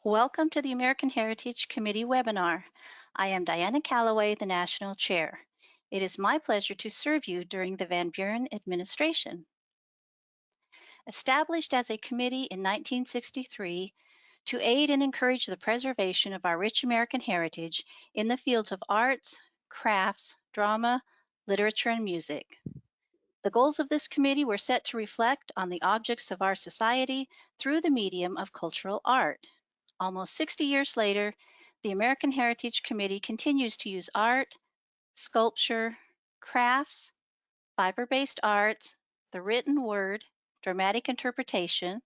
Welcome to the American Heritage Committee webinar. I am Diana Calloway, the National Chair. It is my pleasure to serve you during the Van Buren administration. Established as a committee in 1963 to aid and encourage the preservation of our rich American heritage in the fields of arts, crafts, drama, literature, and music. The goals of this committee were set to reflect on the objects of our society through the medium of cultural art. Almost 60 years later, the American Heritage Committee continues to use art, sculpture, crafts, fiber-based arts, the written word, dramatic interpretation,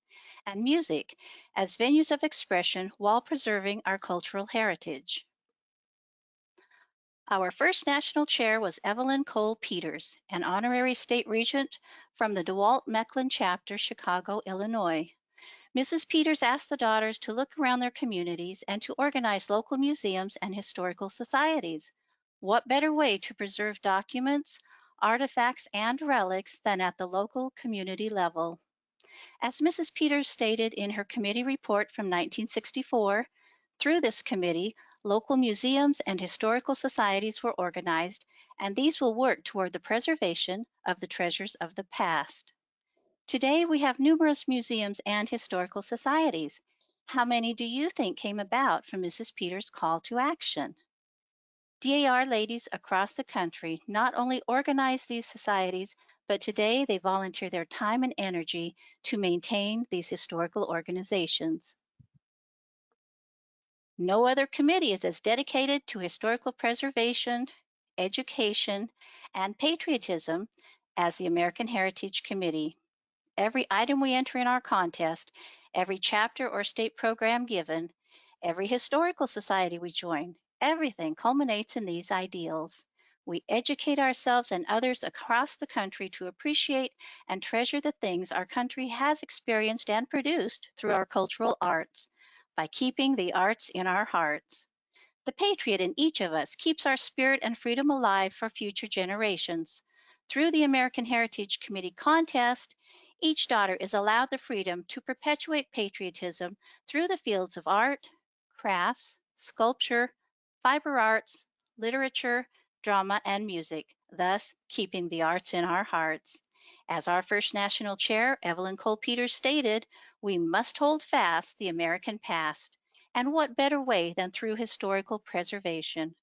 and music as venues of expression while preserving our cultural heritage. Our first national chair was Evelyn Cole Peters, an honorary state regent from the DeWalt Mechlin chapter, Chicago, Illinois. Mrs. Peters asked the daughters to look around their communities and to organize local museums and historical societies. What better way to preserve documents, artifacts, and relics than at the local community level? As Mrs. Peters stated in her committee report from 1964, through this committee, local museums and historical societies were organized, and these will work toward the preservation of the treasures of the past. Today, we have numerous museums and historical societies. How many do you think came about from Mrs. Peters' call to action? DAR ladies across the country not only organize these societies, but today they volunteer their time and energy to maintain these historical organizations. No other committee is as dedicated to historical preservation, education, and patriotism as the American Heritage Committee. Every item we enter in our contest, every chapter or state program given, every historical society we join, everything culminates in these ideals. We educate ourselves and others across the country to appreciate and treasure the things our country has experienced and produced through our cultural arts by keeping the arts in our hearts. The patriot in each of us keeps our spirit and freedom alive for future generations. Through the American Heritage Committee contest, each daughter is allowed the freedom to perpetuate patriotism through the fields of art, crafts, sculpture, fiber arts, literature, drama, and music, thus keeping the arts in our hearts. As our first national chair, Evelyn Cole Peters, stated, we must hold fast the American past. And what better way than through historical preservation?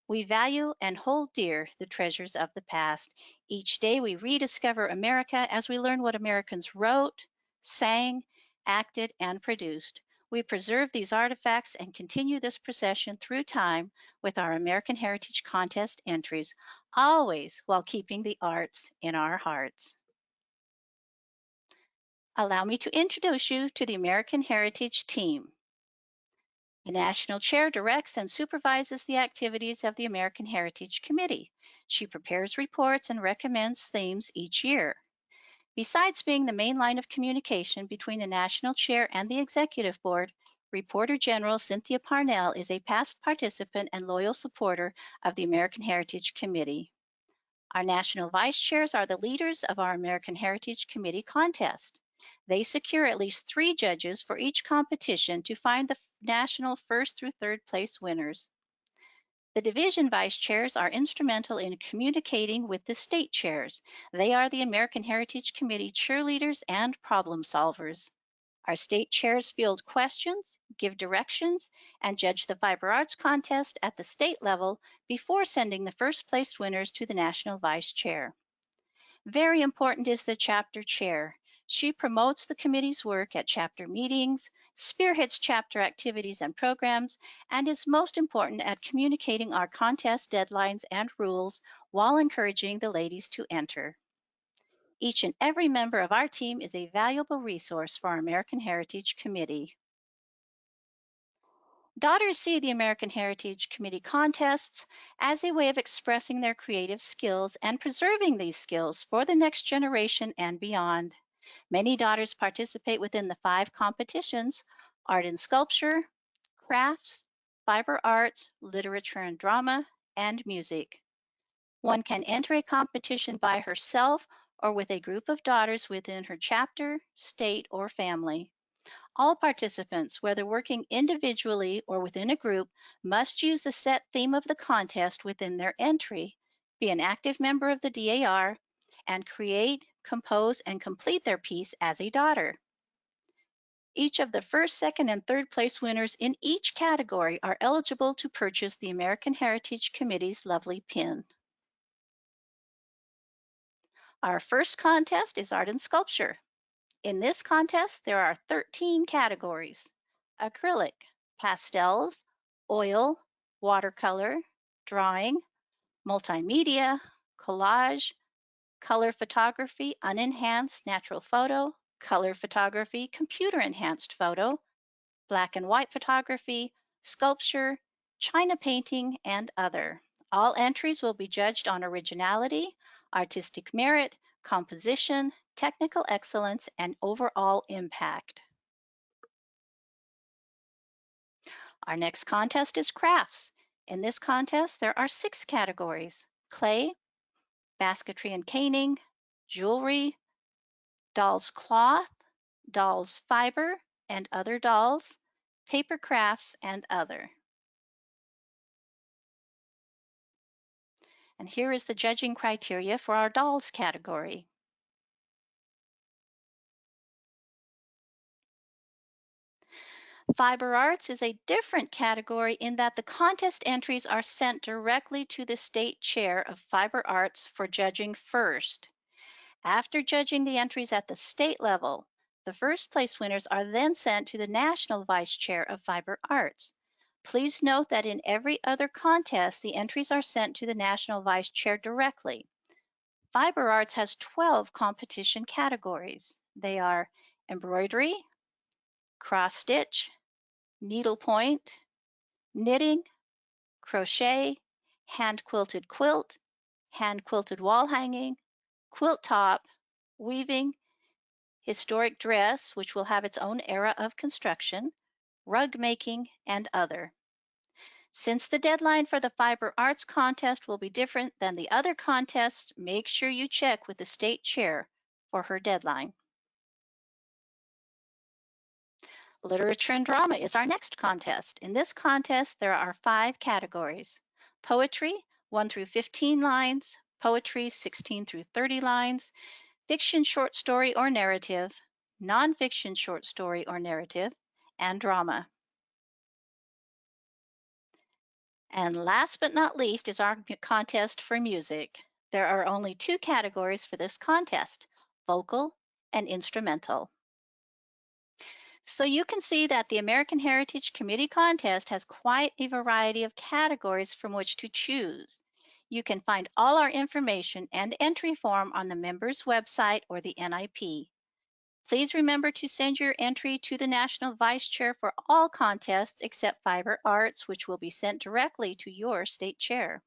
We value and hold dear the treasures of the past. Each day we rediscover America as we learn what Americans wrote, sang, acted, and produced. We preserve these artifacts and continue this procession through time with our American Heritage Contest entries, always while keeping the arts in our hearts. Allow me to introduce you to the American Heritage team. The National Chair directs and supervises the activities of the American Heritage Committee. She prepares reports and recommends themes each year. Besides being the main line of communication between the National Chair and the Executive Board, Reporter General Cynthia Parnell is a past participant and loyal supporter of the American Heritage Committee. Our National Vice Chairs are the leaders of our American Heritage Committee contest. They secure at least 3 judges for each competition to find the national first through third place winners. The division vice chairs are instrumental in communicating with the state chairs. They are the American Heritage Committee cheerleaders and problem solvers. Our state chairs field questions, give directions, and judge the fiber arts contest at the state level before sending the first place winners to the national vice chair. Very important is the chapter chair. She promotes the committee's work at chapter meetings, spearheads chapter activities and programs, and is most important at communicating our contest deadlines and rules while encouraging the ladies to enter. Each and every member of our team is a valuable resource for our American Heritage Committee. Daughters see the American Heritage Committee contests as a way of expressing their creative skills and preserving these skills for the next generation and beyond. Many daughters participate within the 5 competitions: art and sculpture, crafts, fiber arts, literature and drama, and music. One can enter a competition by herself or with a group of daughters within her chapter, state, or family. All participants, whether working individually or within a group, must use the set theme of the contest within their entry, be an active member of the DAR, and create, compose, and complete their piece as a daughter. Each of the first, second, and third place winners in each category are eligible to purchase the American Heritage Committee's lovely pin. Our first contest is art and sculpture. In this contest, there are 13 categories: acrylic, pastels, oil, watercolor, drawing, multimedia, collage, color photography, unenhanced natural photo, color photography, computer enhanced photo, black and white photography, sculpture, china painting, and other. All entries will be judged on originality, artistic merit, composition, technical excellence, and overall impact. Our next contest is crafts. In this contest, there are 6 categories: clay, basketry and caning, jewelry, dolls cloth, dolls fiber and other dolls, paper crafts, and other. And here is the judging criteria for our dolls category. Fiber arts is a different category in that the contest entries are sent directly to the state chair of fiber arts for judging first. After judging the entries at the state level, the first place winners are then sent to the national vice chair of fiber arts. Please note that in every other contest, the entries are sent to the national vice chair directly. Fiber arts has 12 competition categories. They are embroidery, cross stitch, needlepoint, knitting, crochet, hand quilted quilt, hand quilted wall hanging, quilt top, weaving, historic dress, which will have its own era of construction, rug making, and other. Since the deadline for the Fiber Arts contest will be different than the other contests, make sure you check with the state chair for her deadline. Literature and drama is our next contest. In this contest, there are 5 categories: poetry, 1 through 15 lines, poetry, 16 through 30 lines, fiction, short story, or narrative, nonfiction, short story, or narrative, and drama. And last but not least is our contest for music. There are only 2 categories for this contest: vocal and instrumental. So you can see that the American Heritage Committee contest has quite a variety of categories from which to choose. You can find all our information and entry form on the members' website or the NIP. Please remember to send your entry to the National Vice Chair for all contests except Fiber Arts, which will be sent directly to your state chair.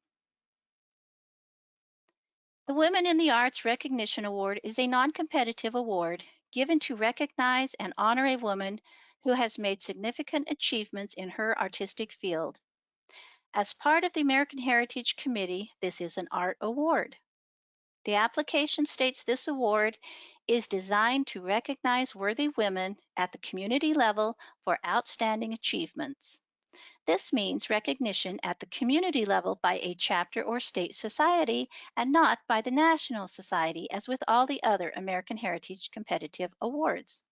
The Women in the Arts Recognition Award is a non-competitive award given to recognize and honor a woman who has made significant achievements in her artistic field. As part of the American Heritage Committee, this is an art award. The application states this award is designed to recognize worthy women at the community level for outstanding achievements. This means recognition at the community level by a chapter or state society and not by the national society, as with all the other American Heritage competitive awards.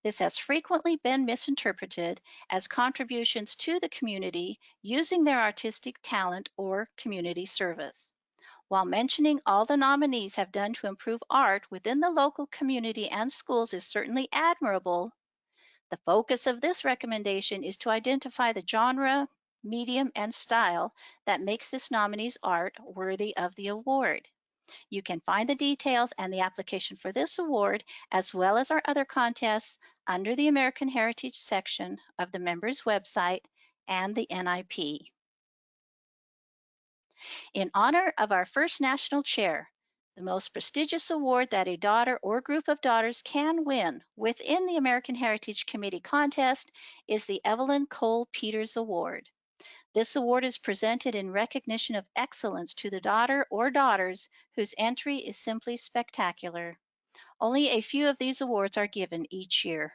This has frequently been misinterpreted as contributions to the community using their artistic talent or community service. While mentioning all the nominees have done to improve art within the local community and schools is certainly admirable, the focus of this recommendation is to identify the genre, medium, and style that makes this nominee's art worthy of the award. You can find the details and the application for this award, as well as our other contests, under the American Heritage section of the members' website and the NIP. In honor of our first national chair, the most prestigious award that a daughter or group of daughters can win within the American Heritage Committee contest is the Evelyn Cole Peters Award. This award is presented in recognition of excellence to the daughter or daughters whose entry is simply spectacular. Only a few of these awards are given each year.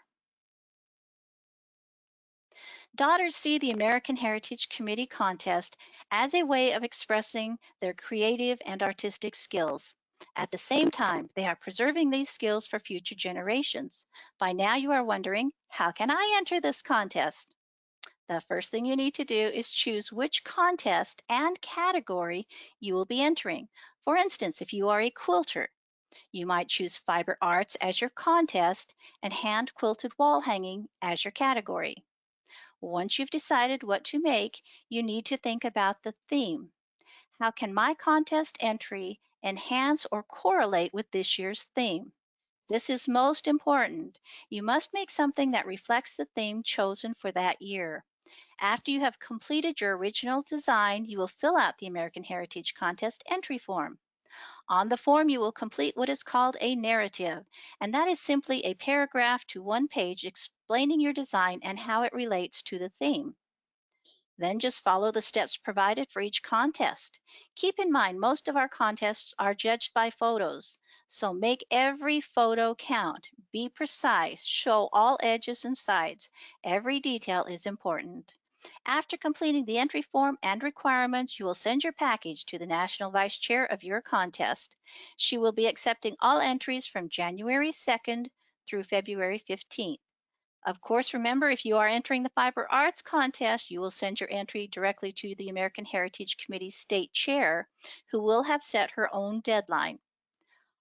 Daughters see the American Heritage Committee contest as a way of expressing their creative and artistic skills. At the same time, they are preserving these skills for future generations. By now, you are wondering, how can I enter this contest? The first thing you need to do is choose which contest and category you will be entering. For instance, if you are a quilter, you might choose fiber arts as your contest and hand quilted wall hanging as your category. Once you've decided what to make, you need to think about the theme. How can my contest entry enhance or correlate with this year's theme? This is most important. You must make something that reflects the theme chosen for that year. After you have completed your original design, you will fill out the American Heritage Contest entry form. On the form, you will complete what is called a narrative, and that is simply a paragraph to one page explaining your design and how it relates to the theme. Then just follow the steps provided for each contest. Keep in mind, most of our contests are judged by photos, so make every photo count. Be precise, show all edges and sides. Every detail is important. After completing the entry form and requirements, you will send your package to the National Vice Chair of your contest. She will be accepting all entries from January 2nd through February 15th. Of course, remember, if you are entering the Fiber Arts contest, you will send your entry directly to the American Heritage Committee state chair, who will have set her own deadline.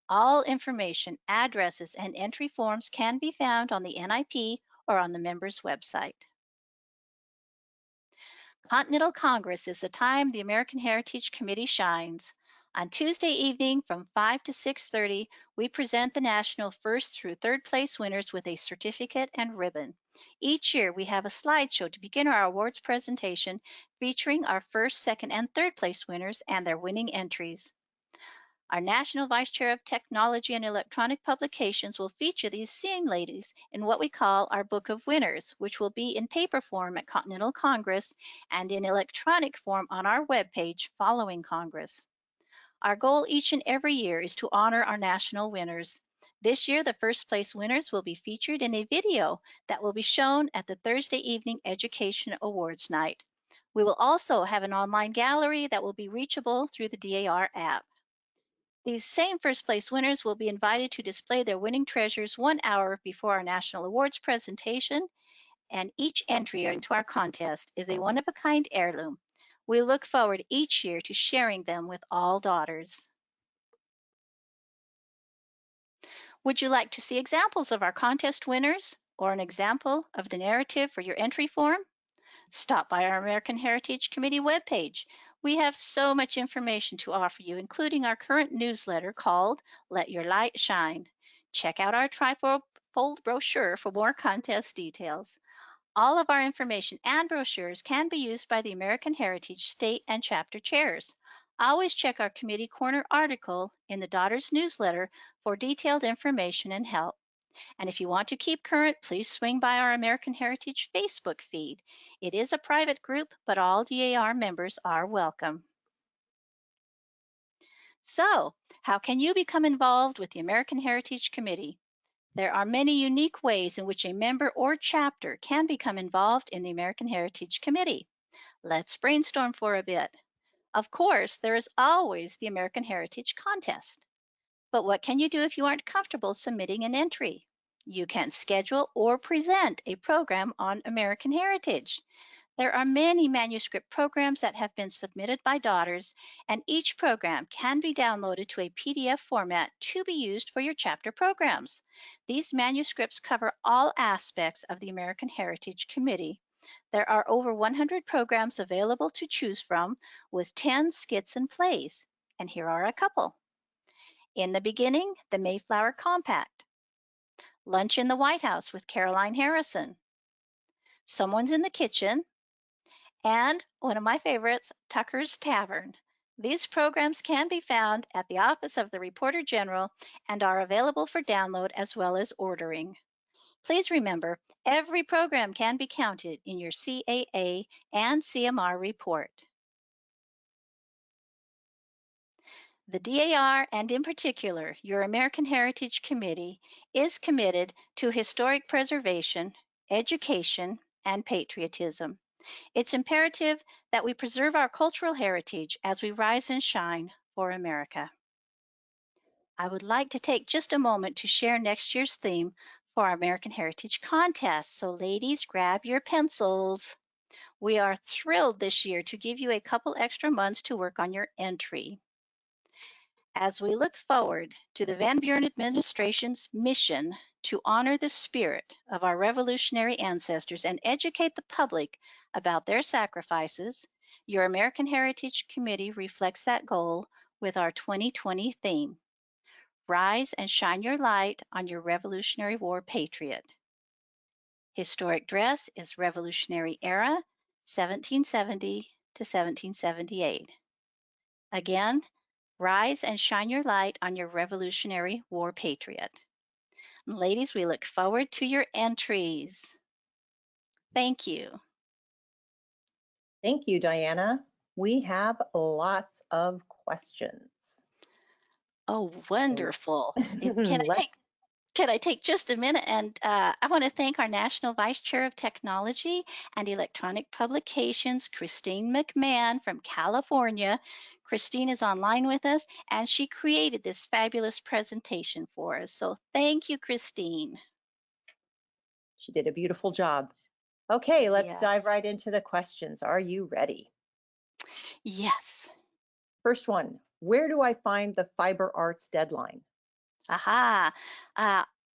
All information, addresses, and entry forms can be found on the NIP or on the members' website. Continental Congress is the time the American Heritage Committee shines. On Tuesday evening from 5 to 6:30, we present the national first through third place winners with a certificate and ribbon. Each year, we have a slideshow to begin our awards presentation featuring our first, second, and third place winners and their winning entries. Our National Vice Chair of Technology and Electronic Publications will feature these same ladies in what we call our Book of Winners, which will be in paper form at Continental Congress and in electronic form on our webpage following Congress. Our goal each and every year is to honor our national winners. This year, the first place winners will be featured in a video that will be shown at the Thursday evening Education Awards night. We will also have an online gallery that will be reachable through the DAR app. These same first place winners will be invited to display their winning treasures 1 hour before our national awards presentation, and each entry into our contest is a one-of-a-kind heirloom. We look forward each year to sharing them with all daughters. Would you like to see examples of our contest winners or an example of the narrative for your entry form? Stop by our American Heritage Committee webpage. We have so much information to offer you, including our current newsletter called Let Your Light Shine. Check out our trifold brochure for more contest details. All of our information and brochures can be used by the American Heritage State and Chapter Chairs. Always check our Committee Corner article in the Daughters newsletter for detailed information and help. And if you want to keep current, please swing by our American Heritage Facebook feed. It is a private group, but all DAR members are welcome. So, how can you become involved with the American Heritage Committee? There are many unique ways in which a member or chapter can become involved in the American Heritage Committee. Let's brainstorm for a bit. Of course, there is always the American Heritage Contest. But what can you do if you aren't comfortable submitting an entry? You can schedule or present a program on American heritage. There are many manuscript programs that have been submitted by daughters, and each program can be downloaded to a PDF format to be used for your chapter programs. These manuscripts cover all aspects of the American Heritage Committee. There are over 100 programs available to choose from, with 10 skits and plays. And here are a couple. In the Beginning, the Mayflower Compact. Lunch in the White House with Caroline Harrison. Someone's in the Kitchen. And one of my favorites, Tucker's Tavern. These programs can be found at the Office of the Reporter General and are available for download as well as ordering. Please remember, every program can be counted in your CAA and CMR report. The DAR, and in particular, your American Heritage Committee, is committed to historic preservation, education, and patriotism. It's imperative that we preserve our cultural heritage as we rise and shine for America. I would like to take just a moment to share next year's theme for our American Heritage Contest. So ladies, grab your pencils. We are thrilled this year to give you a couple extra months to work on your entry. As we look forward to the Van Buren administration's mission to honor the spirit of our revolutionary ancestors and educate the public about their sacrifices, your American Heritage Committee reflects that goal with our 2020 theme, Rise and Shine Your Light on Your Revolutionary War Patriot. Historic dress is Revolutionary Era, 1770 to 1778. Again, rise and shine your light on your Revolutionary War Patriot. And ladies, we look forward to your entries. Thank you. Thank you, Diana. We have lots of questions. Oh, wonderful. Can I take just a minute? And I want to thank our National Vice Chair of Technology and Electronic Publications, Christine McMahon from California. Christine is online with us, and she created this fabulous presentation for us. So thank you, Christine. She did a beautiful job. Okay, let's Yes. dive right into the questions. Are you ready? Yes. First one, where do I find the Fiber Arts deadline? Aha.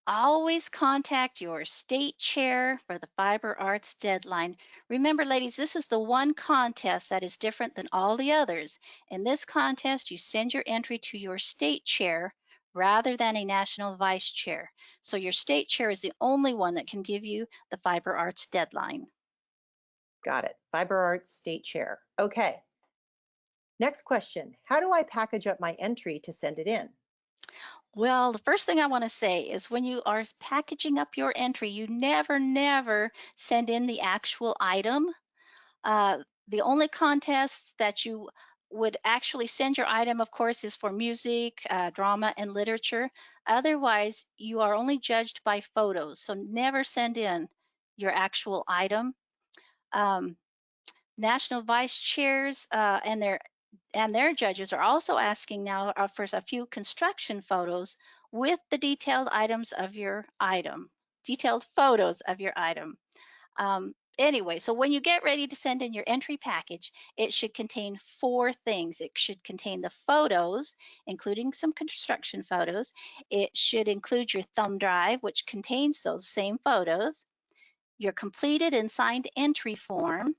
Always contact your state chair for the Fiber Arts deadline. Remember, ladies, this is the one contest that is different than all the others. In this contest, you send your entry to your state chair rather than a national vice chair. So your state chair is the only one that can give you the Fiber Arts deadline. Got it. Fiber Arts state chair. Okay. Next question, how do I package up my entry to send it in? Well, the first thing I want to say is when you are packaging up your entry, you never send in the actual item. The only contest that you would actually send your item, of course, is for music, drama, and literature. Otherwise, you are only judged by photos, so never send in your actual item. National vice chairs and their judges are also asking now for a few construction photos with the detailed items of your item, detailed photos of your item. Anyway, so when you get ready to send in your entry package, it should contain 4 things. It should contain the photos, including some construction photos. It should include your thumb drive, which contains those same photos, your completed and signed entry form,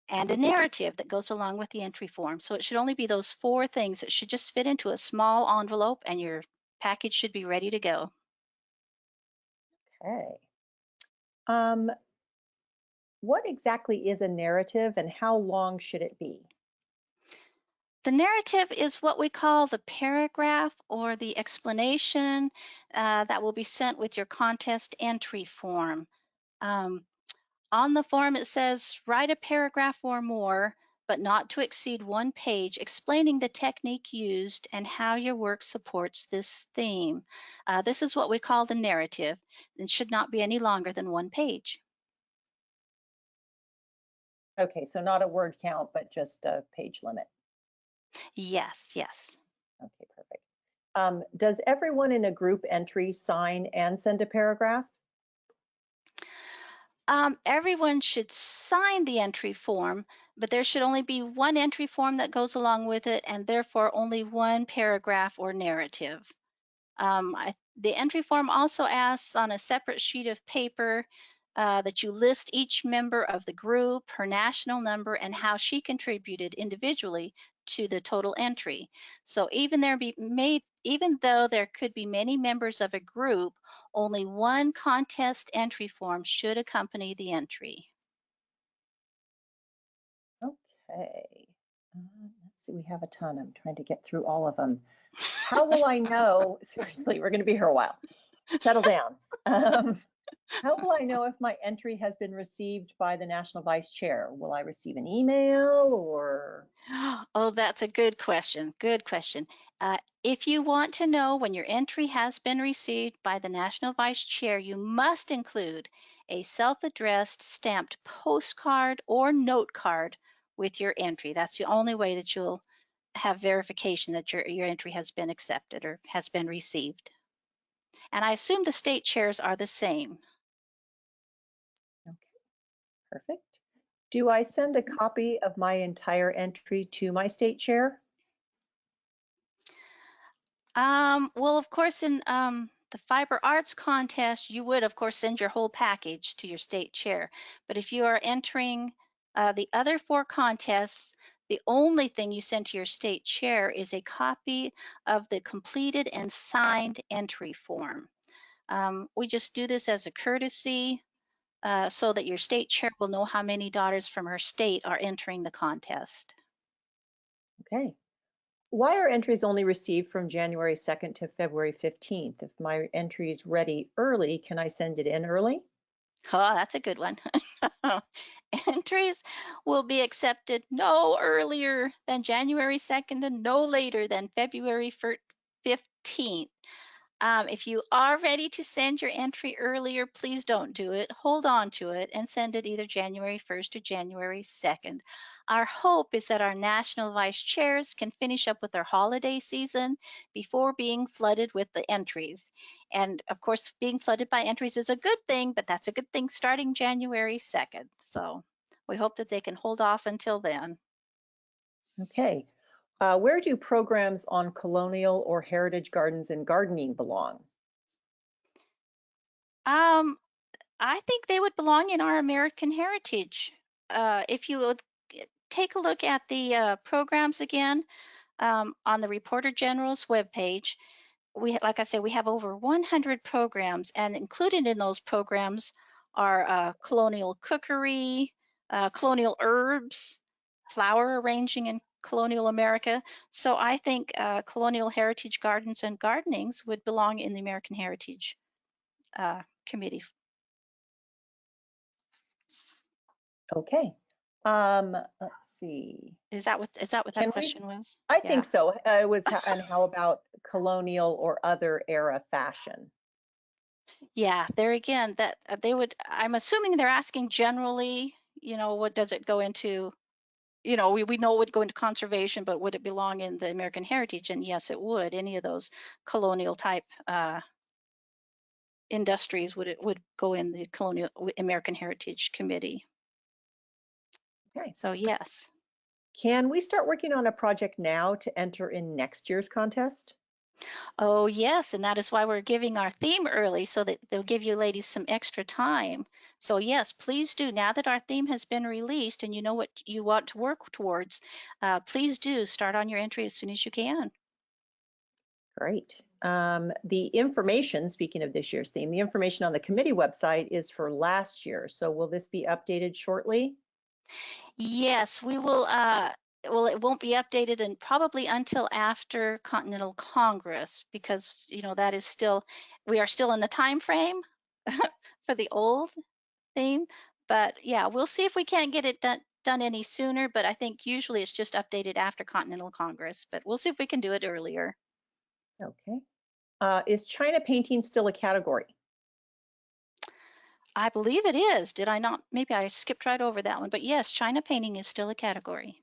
and a narrative that goes along with the entry form. So it should only be those 4 things. It should just fit into a small envelope and your package should be ready to go. Okay. What exactly is a narrative and how long should it be? The narrative is what we call the paragraph or the explanation that will be sent with your contest entry form. On the form, it says write a paragraph or more, but not to exceed 1 page, explaining the technique used and how your work supports this theme. This is what we call the narrative. It should not be any longer than 1 page. Okay, so not a word count, but just a page limit. Yes. Okay, perfect. Does everyone in a group entry sign and send a paragraph? Everyone should sign the entry form, but there should only be 1 entry form that goes along with it, and therefore only 1 paragraph or narrative. The entry form also asks on a separate sheet of paper that you list each member of the group, her national number, and how she contributed individually to the total entry. So even though there could be many members of a group, only 1 contest entry form should accompany the entry. Okay. Let's see, we have a ton. I'm trying to get through all of them. How will I know? Seriously, we're going to be here a while. Settle down. How will I know if my entry has been received by the National Vice Chair? Will I receive an email or? Oh, that's a good question. Good question. If you want to know when your entry has been received by the National Vice Chair, you must include a self-addressed stamped postcard or note card with your entry. That's the only way that you'll have verification that your entry has been accepted or has been received. And I assume the state chairs are the same. Okay, perfect. Do I send a copy of my entire entry to my state chair? Well, of course, in the fiber arts contest, you would, of course, send your whole package to your state chair. But if you are entering the other 4 contests, the only thing you send to your state chair is a copy of the completed and signed entry form. We just do this as a courtesy so that your state chair will know how many daughters from her state are entering the contest. Okay. Why are entries only received from January 2nd to February 15th? If my entry is ready early, can I send it in early? Oh, that's a good one. Entries will be accepted no earlier than January 2nd and no later than February 15th. If you are ready to send your entry earlier, please don't do it. Hold on to it and send it either January 1st or January 2nd. Our hope is that our national vice chairs can finish up with their holiday season before being flooded with the entries. And of course, being flooded by entries is a good thing, but that's a good thing starting January 2nd. So we hope that they can hold off until then. Okay. Where do programs on colonial or heritage gardens and gardening belong? Um, I think they would belong in our American heritage. If you would take a look at the programs again on the Reporter General's webpage, like I said, we have over 100 programs, and included in those programs are colonial cookery, colonial herbs, flower arranging in colonial America. So I think colonial heritage gardens and gardenings would belong in the American Heritage Committee. Okay. Let's see. Is that what that Can we? question was? I think Yeah. so. It was, and how about colonial or other era fashion? Yeah, there again, that they would, I'm assuming they're asking generally, what does it go into? We know it would go into conservation, but would it belong in the American heritage? And yes, it would. Any of those colonial type industries would go in the colonial American Heritage Committee. Okay. So yes. Can we start working on a project now to enter in next year's contest? Oh, yes, and that is why we're giving our theme early so that they'll give you ladies some extra time. So yes, please do. Now that our theme has been released and you know what you want to work towards, please do start on your entry as soon as you can. Great. The information, speaking of this year's theme, the information on the committee website is for last year. So will this be updated shortly? Yes, we will. Well, it won't be updated and probably until after Continental Congress because that is still we are still in the time frame for the old theme. But yeah, we'll see if we can't get it done any sooner. But I think usually it's just updated after Continental Congress. But we'll see if we can do it earlier. Okay. Is China painting still a category? I believe it is. Did I not? Maybe I skipped right over that one. But yes, China painting is still a category.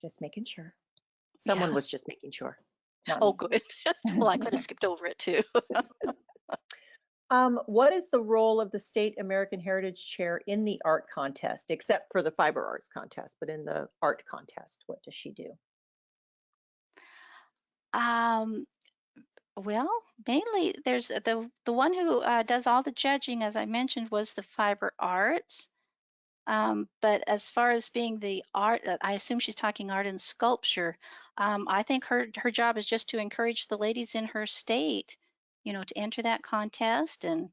Just making sure. Someone Yeah. was just making sure, not Oh, me. good. Well, I could have skipped over it too. What is the role of the State American Heritage Chair in the art contest, except for the fiber arts contest, but in the art contest, what does she do? um, well, mainly there's the one who does all the judging, as I mentioned, was the fiber arts. But as far as being the art, I assume she's talking art and sculpture. I think her job is just to encourage the ladies in her state, to enter that contest and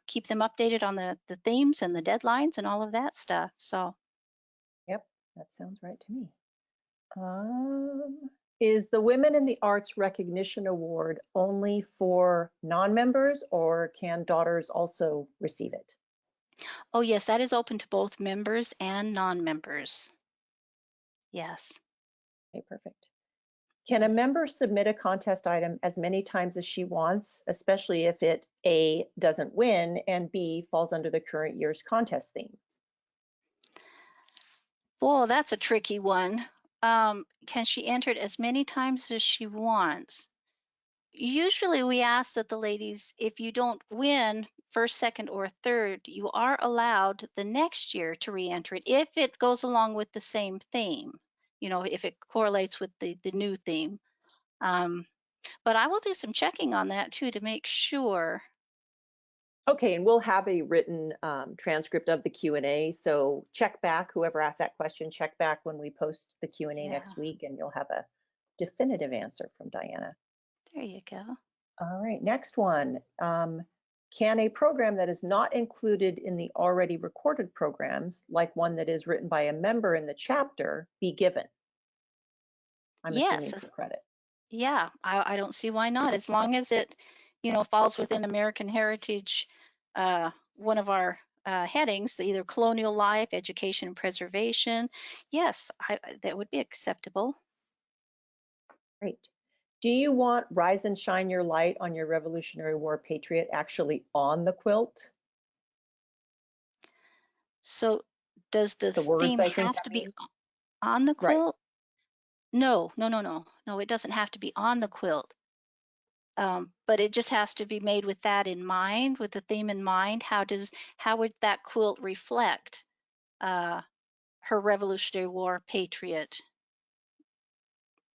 keep them updated on the themes and the deadlines and all of that stuff. So, Yep, that sounds right to me. Um, is the Women in the Arts Recognition Award only for non-members, or can daughters also receive it? oh yes, that is open to both members and non-members. Yes. Okay, perfect. Can a member submit a contest item as many times as she wants, especially if it A, doesn't win, and B, falls under the current year's contest theme? Well, that's a tricky one. Can she enter it as many times as she wants? Usually we ask that the ladies, if you don't win first, second, or third, you are allowed the next year to re-enter it if it goes along with the same theme, if it correlates with the new theme. But I will do some checking on that too to make sure. Okay, and we'll have a written transcript of the Q&A. So check back, whoever asked that question, check back when we post the Q&A Yeah, next week, and you'll have a definitive answer from Diana. there you go. All right, next one. Can a program that is not included in the already recorded programs, like one that is written by a member in the chapter, be given? I'm Yes, assuming for credit. yeah, I don't see why not, as long as it, falls within American Heritage, one of our headings, either colonial life, education, and preservation. Yes, that would be acceptable. Great. Do you want Rise and Shine Your Light on Your Revolutionary War Patriot actually on the quilt? So does the The words, theme I think have that to be means. on the Right. quilt? No, no, no, no. No, it doesn't have to be on the quilt. But it just has to be made with that in mind, with the theme in mind. How would that quilt reflect uh, her Revolutionary War patriot?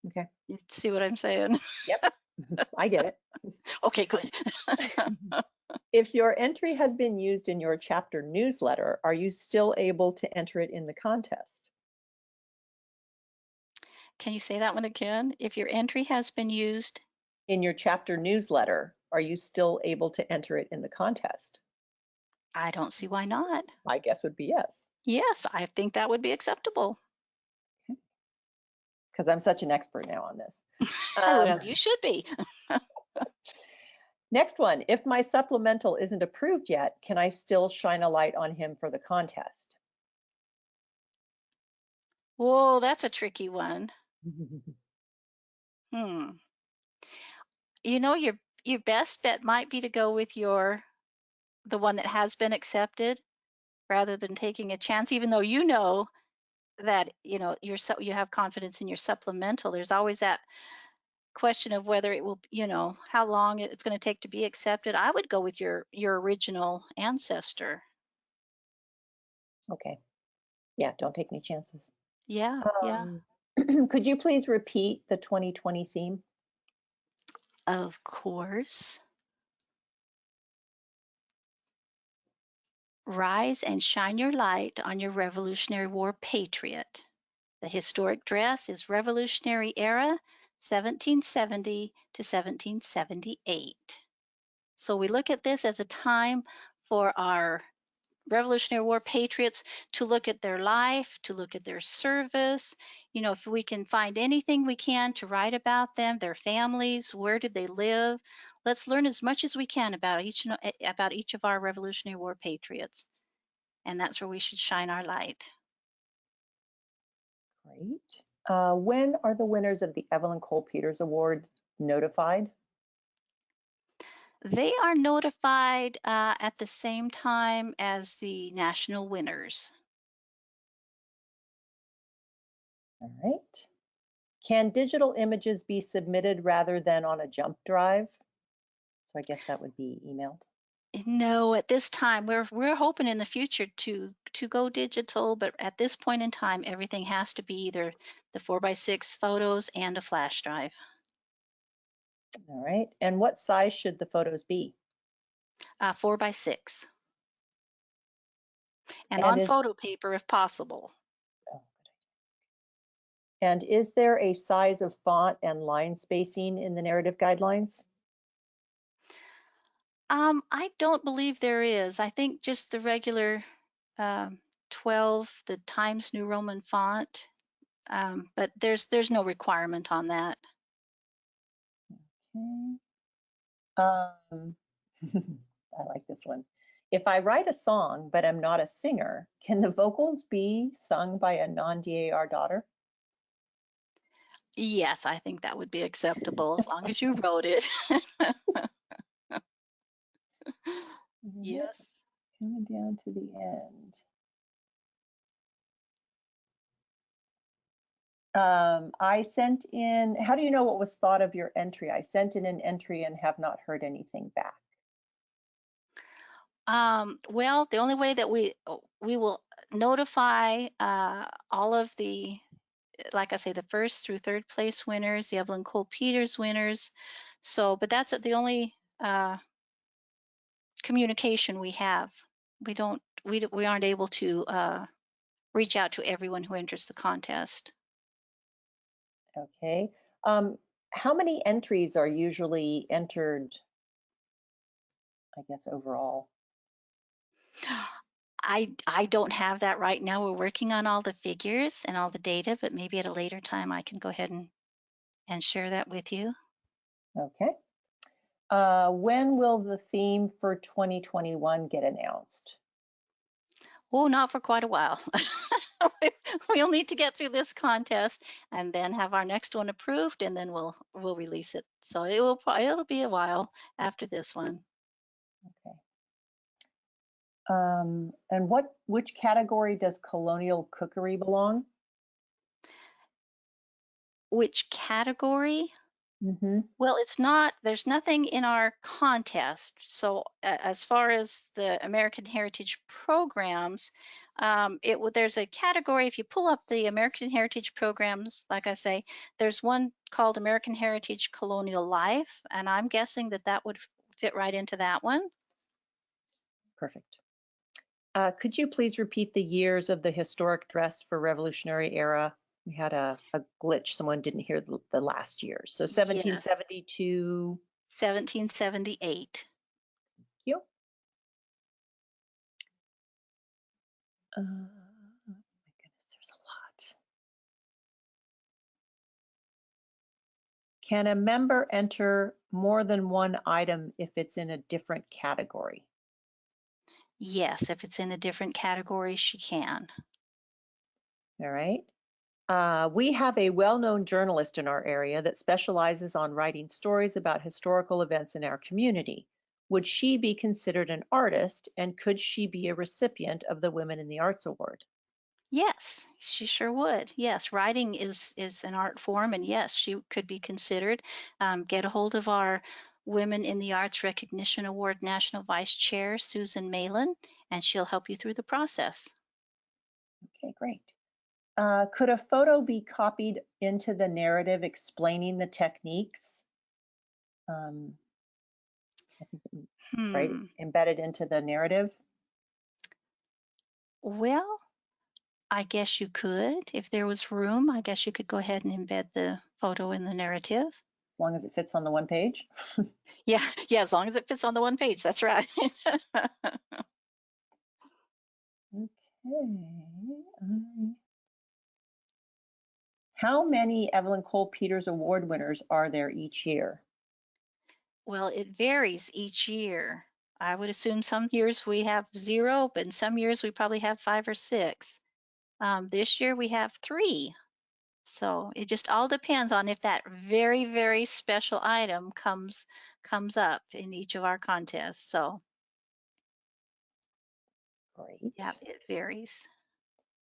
Okay. You see what I'm saying? Yep. I get it. Okay, good. If your entry has been used in your chapter newsletter, are you still able to enter it in the contest? Can you say that one again? If your entry has been used, In your chapter newsletter, are you still able to enter it in the contest? I don't see why not. My guess would be yes, Yes, I think that would be acceptable. because I'm such an expert now on this. Well, you should be. Next one, if my supplemental isn't approved yet, can I still shine a light on him for the contest? Whoa, that's a tricky one. Hmm. Your best bet might be to go with the one that has been accepted rather than taking a chance, even though you know that you have confidence in your supplemental. There's always that question of whether it will, how long it's going to take to be accepted. I would go with your original ancestor. Okay. Yeah, don't take any chances. Yeah, yeah. Could you please repeat the 2020 theme? Of course. Rise and shine your light on your Revolutionary War patriot. The historic dress is Revolutionary Era, 1770 to 1778. So we look at this as a time for our Revolutionary War patriots to look at their life, to look at their service. If we can find anything we can to write about them, their families, where did they live? Let's learn as much as we can about each of our Revolutionary War patriots. And that's where we should shine our light. Great. When are the winners of the Evelyn Cole Peters Award notified? They are notified at the same time as the national winners. All right. Can digital images be submitted rather than on a jump drive? So I guess that would be emailed. No, at this time we're hoping in the future to go digital, but at this point in time, everything has to be either the 4x6 photos and a flash drive. All right. And what size should the photos be? 4x6, and And on is photo paper if possible. oh, and is there a size of font and line spacing in the narrative guidelines? I don't believe there is. I think just the regular um, 12, the Times New Roman font, but there's no requirement on that. Okay. I like this one. If I write a song but am not a singer, can the vocals be sung by a non-DAR daughter? Yes, I think that would be acceptable as long as you wrote it. All right, Yes. coming down to the end. I sent in, how do you know what was thought of your entry? I sent in an entry and have not heard anything back. Well, the only way that we will notify all of the, like I say, the first through third place winners, the Evelyn Cole Peters winners. So, but that's the only communication we have. We aren't able to reach out to everyone who enters the contest. Okay. How many entries are usually entered, I guess, overall? I don't have that right now. We're working on all the figures and all the data, but maybe at a later time I can go ahead and share that with you. Okay. When will the theme for 2021 get announced? Oh, not for quite a while. We'll need to get through this contest and then have our next one approved, and then we'll release it. So it'll be a while after this one. Okay. And which category does colonial cookery belong? Which category? Mm-hmm. Well, it's not, there's nothing in our contest. So as far as the American Heritage programs, there's a category. If you pull up the American Heritage programs, like I say, there's one called American Heritage Colonial Life, and I'm guessing that that would fit right into that one. Perfect. Could you please repeat the years of the historic dress for Revolutionary era? We had a glitch. Someone didn't hear the last years. So Yes, 1772. 1778. You. My goodness, there's a lot. Can a member enter more than one item if it's in a different category? Yes, if it's in a different category, she can. All right. We have a well-known journalist in our area that specializes on writing stories about historical events in our community. Would she be considered an artist, and could she be a recipient of the Women in the Arts Award? Yes, she sure would. Yes, writing is an art form, and yes, she could be considered. Get a hold of our Women in the Arts Recognition Award National Vice Chair, Susan Malin, and she'll help you through the process. Okay, great. Could a photo be copied into the narrative explaining the techniques? I think, right, Hmm. embedded into the narrative, Well, I guess you could. If there was room, I guess you could go ahead and embed the photo in the narrative. as long as it fits on the one page. Yeah, yeah, as long as it fits on the one page, that's right. Okay. How many Evelyn Cole Peters Award winners are there each year? Well, it varies each year. I would assume some years we have zero, but in some years we probably have five or six. This year we have three. So it just all depends on if that very, very special item comes up in each of our contests. So yeah, Great. it varies.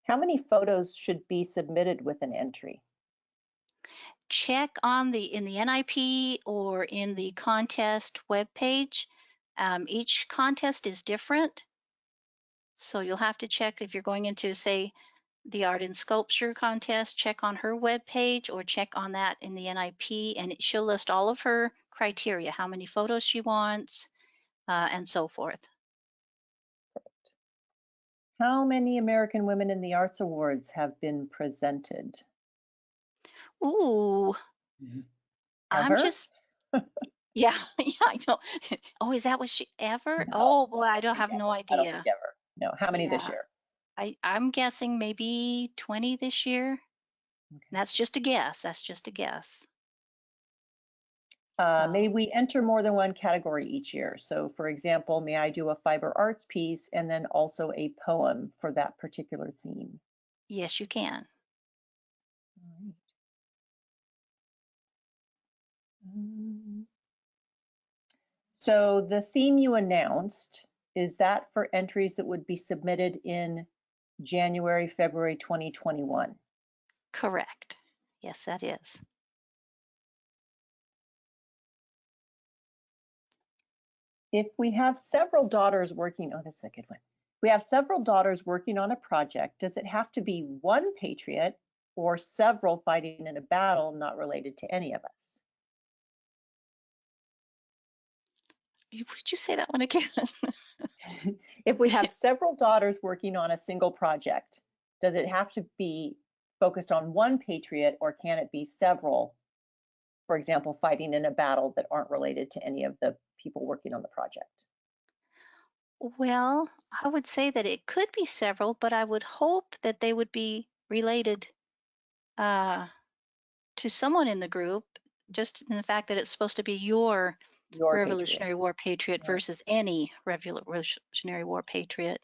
How many photos should be submitted with an entry? Check on in the NIP or in the contest webpage. Each contest is different. So you'll have to check if you're going into, say, the art and sculpture contest, check on her webpage or check on that in the NIP, and she'll list all of her criteria, how many photos she wants, and so forth. How many American Women in the Arts Awards have been presented? Ooh, I'm Ever? just, yeah, yeah, I know. Oh, is that what she ever? No, Oh boy, I I don't don't think have no ever. I don't think idea. ever. No, how many this Yeah, year? I'm guessing maybe 20 this year. Okay. That's just a guess. That's just a guess. May So we enter more than one category each year? So for example, may I do a fiber arts piece and then also a poem for that particular theme? yes, you can. All right. So the theme you announced, is that for entries that would be submitted in January, February 2021? Correct. Yes, that is. If we have several daughters working, oh, this is a good one. We have several daughters working on a project. Does it have to be one patriot or several fighting in a battle not related to any of us? Would you say that one again? If we have several daughters working on a single project, does it have to be focused on one patriot or can it be several, for example, fighting in a battle that aren't related to any of the people working on the project? Well, I would say that it could be several, but I would hope that they would be related uh, to someone in the group, just in the fact that it's supposed to be your Your patriot. Revolutionary War patriot Right. versus any Revolutionary War patriot.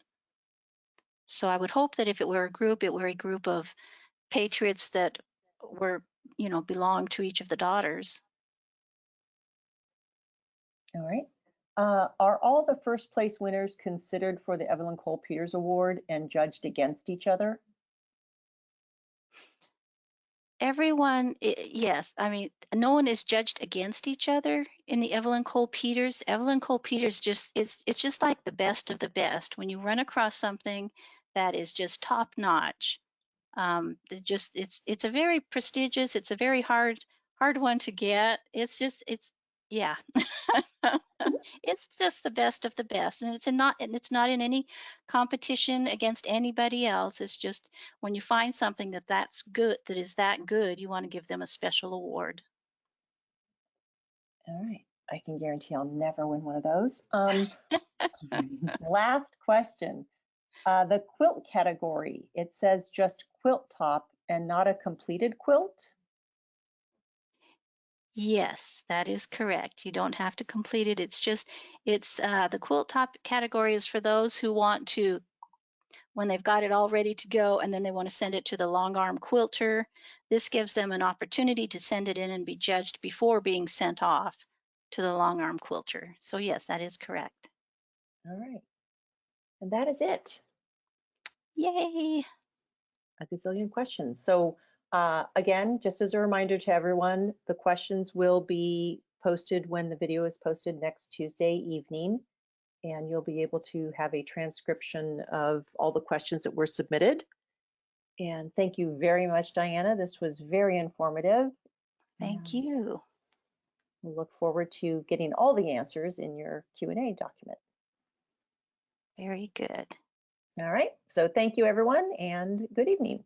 So I would hope that if it were a group, it were a group of patriots that were, belong to each of the daughters. All right. Are all the first place winners considered for the Evelyn Cole Peters Award and judged against each other? Everyone, yes, I mean, no one is judged against each other in the Evelyn Cole Peters. Evelyn Cole Peters just it's just like the best of the best. When you run across something that is just top notch, it's a very prestigious, it's a very hard one to get. It's yeah. It's just the best of the best, and it's not in any competition against anybody else. It's just when you find something that's good, that is that good, you want to give them a special award. All right. I can guarantee I'll never win one of those. Last question. The quilt category, it says just quilt top and not a completed quilt. Yes, that is correct. You don't have to complete it. It's the quilt top category is for those who want to, when they've got it all ready to go and then they want to send it to the long arm quilter. This gives them an opportunity to send it in and be judged before being sent off to the long arm quilter. So yes, that is correct. All right. And that is it. Yay! A gazillion questions. So again, just as a reminder to everyone, the questions will be posted when the video is posted next Tuesday evening, and you'll be able to have a transcription of all the questions that were submitted. And thank you very much, Diana. This was very informative. Thank And you. we look forward to getting all the answers in your Q&A document. Very good. All right, so thank you everyone and good evening.